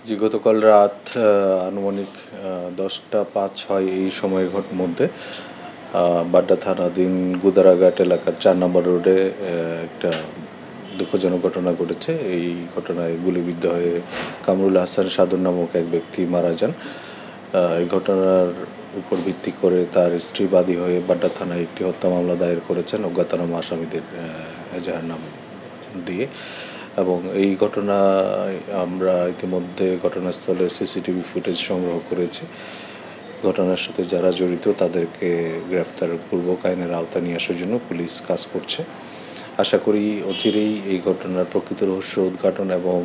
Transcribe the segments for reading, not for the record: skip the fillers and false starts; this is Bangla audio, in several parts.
জি, গতকাল রাত আনুমানিক 10টা 5-6 এই সময়ের মধ্যে বাড্ডা থানাধীন গুদারাঘাট এলাকার 4 নম্বর রোডে একটা দুঃখজনক ঘটনা ঘটেছে। এই ঘটনায় গুলিবিদ্ধ হয়ে কামরুল হাসান সাদুর নামক এক ব্যক্তি মারা যান। এই ঘটনার উপর ভিত্তি করে তার স্ত্রী বাদী হয়ে বাড্ডা থানায় একটি হত্যা মামলা দায়ের করেছেন অজ্ঞাতনামা আসামিদের এজাহার নাম দিয়ে। এবং এই ঘটনায় আমরা ইতিমধ্যে ঘটনাস্থলে সিসিটিভি ফুটেজ সংগ্রহ করেছি। ঘটনার সাথে যারা জড়িত তাদেরকে গ্রেফতারপূর্বক আইনের আওতায় নিয়ে আসার জন্য পুলিশ কাজ করছে। আশা করি অচিরেই এই ঘটনার প্রকৃত রহস্য উদ্ঘাটন এবং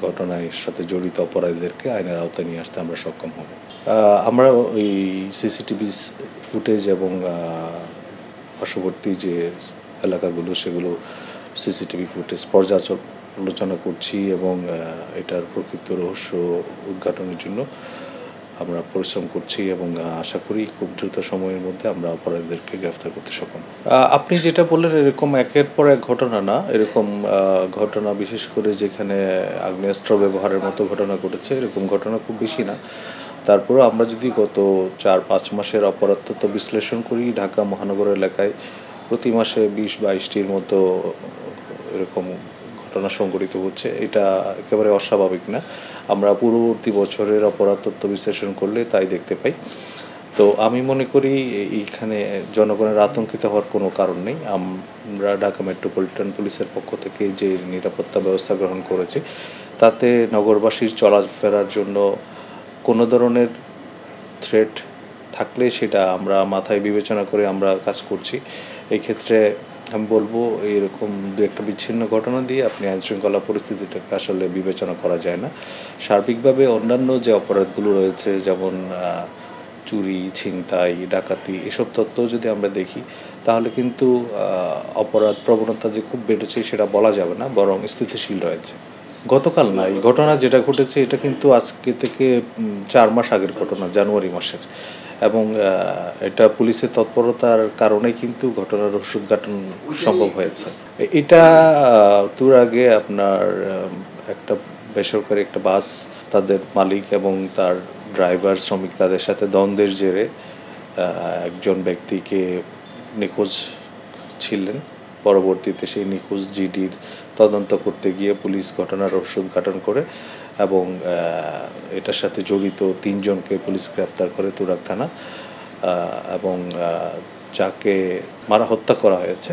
ঘটনার সাথে জড়িত অপরাধীদেরকে আইনের আওতায় নিয়ে আসতে আমরা সক্ষম হব। আমরা ওই সিসিটিভি ফুটেজ এবং পার্শ্ববর্তী যে এলাকাগুলো সেগুলো সিসিটিভি ফুটেজ পর্যালোচনা করছি এবং এটার প্রকৃত রহস্য উদ্ঘাটনের জন্য আমরা পরিশ্রম করছি এবং আশা করি খুব দ্রুত সময়ের মধ্যে আমরা অপরাধীদেরকে গ্রেফতার করতে সক্ষম। আপনি যেটা বললেন এরকম একের পর এক ঘটনা না, এরকম ঘটনা বিশেষ করে যেখানে আগ্নেয়াস্ত্র ব্যবহারের মতো ঘটনা ঘটেছে এরকম ঘটনা খুব বেশি না। তারপরেও আমরা যদি গত 4-5 মাসের অপরাধ তথ্য বিশ্লেষণ করি, ঢাকা মহানগর এলাকায় প্রতি মাসে 20-22টির মতো এরকম ঘটনা সংঘটিত হচ্ছে। এটা একেবারে অস্বাভাবিক না। আমরা পূর্ববর্তী বছরের অপরাধ তথ্য বিশ্লেষণ করলে তাই দেখতে পাই। তো আমি মনে করি এইখানে জনগণের আতঙ্কিত হওয়ার কোনো কারণ নেই। আমরা ঢাকা মেট্রোপলিটন পুলিশের পক্ষ থেকে যে নিরাপত্তা ব্যবস্থা গ্রহণ করেছি তাতে নগরবাসীর চলাফেরার জন্য কোনো ধরনের থ্রেট থাকলে সেটা আমরা মাথায় বিবেচনা করে আমরা কাজ করছি। এই ক্ষেত্রে আমি বলবো এইরকম দু একটা বিচ্ছিন্ন ঘটনা দিয়ে আপনি আইনশৃঙ্খলা পরিস্থিতিটাকে আসলে বিবেচনা করা যায় না। সার্বিকভাবে অন্যান্য যে অপরাধগুলো রয়েছে যেমন চুরি, ছিনতাই, ডাকাতি এসব তথ্য যদি আমরা দেখি তাহলে কিন্তু অপরাধ প্রবণতা যে খুব বেড়েছে সেটা বলা যাবে না, বরং স্থিতিশীল রয়েছে। গতকাল না, এই ঘটনা যেটা ঘটেছে এটা কিন্তু আজকে থেকে 4 মাস আগের ঘটনা, জানুয়ারি মাসের। এবং এটা পুলিশের তৎপরতার কারণেই কিন্তু ঘটনার রহস্য উদ্ঘাটন সম্ভব হয়েছে। এটা তোর আগে আপনার একটা বেসরকারি একটা বাস, তাদের মালিক এবং তার ড্রাইভার শ্রমিক তাদের সাথে দ্বন্দ্বের জেরে একজন ব্যক্তিকে নিখোঁজ ছিলেন। পরবর্তীতে সেই নিখোঁজ জিডির তদন্ত করতে গিয়ে পুলিশ ঘটনার রহস্য উদ্ঘাটন করে এবং এটার সাথে জড়িত 3 জনকে পুলিশ গ্রেফতার করে তুরাগ থানা। এবং যাকে হত্যা করা হয়েছে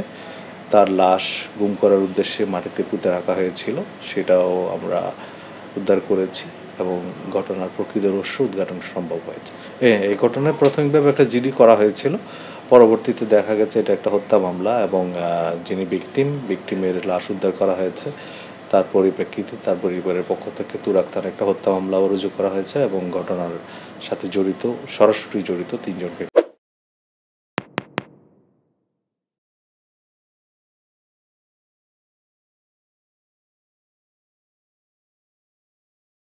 তার লাশ গুম করার উদ্দেশ্যে মাটিতে পুঁতে রাখা হয়েছিল, সেটাও আমরা উদ্ধার করেছি এবং ঘটনার প্রকৃত রহস্য উদ্ঘাটন সম্ভব হয়েছে। এই ঘটনায় প্রাথমিকভাবে একটা জিডি করা হয়েছিল, পরবর্তীতে দেখা গেছে এটা একটা হত্যা মামলা এবং যিনি ভিকটিমের লাশ উদ্ধার করা হয়েছে তার পরিপ্রেক্ষিতে তার পরিবারের পক্ষ থেকে তুরাগ থানায় একটা হত্যা মামলাও রুজু করা হয়েছে এবং ঘটনার সাথে সরাসরি জড়িত 3 জনকে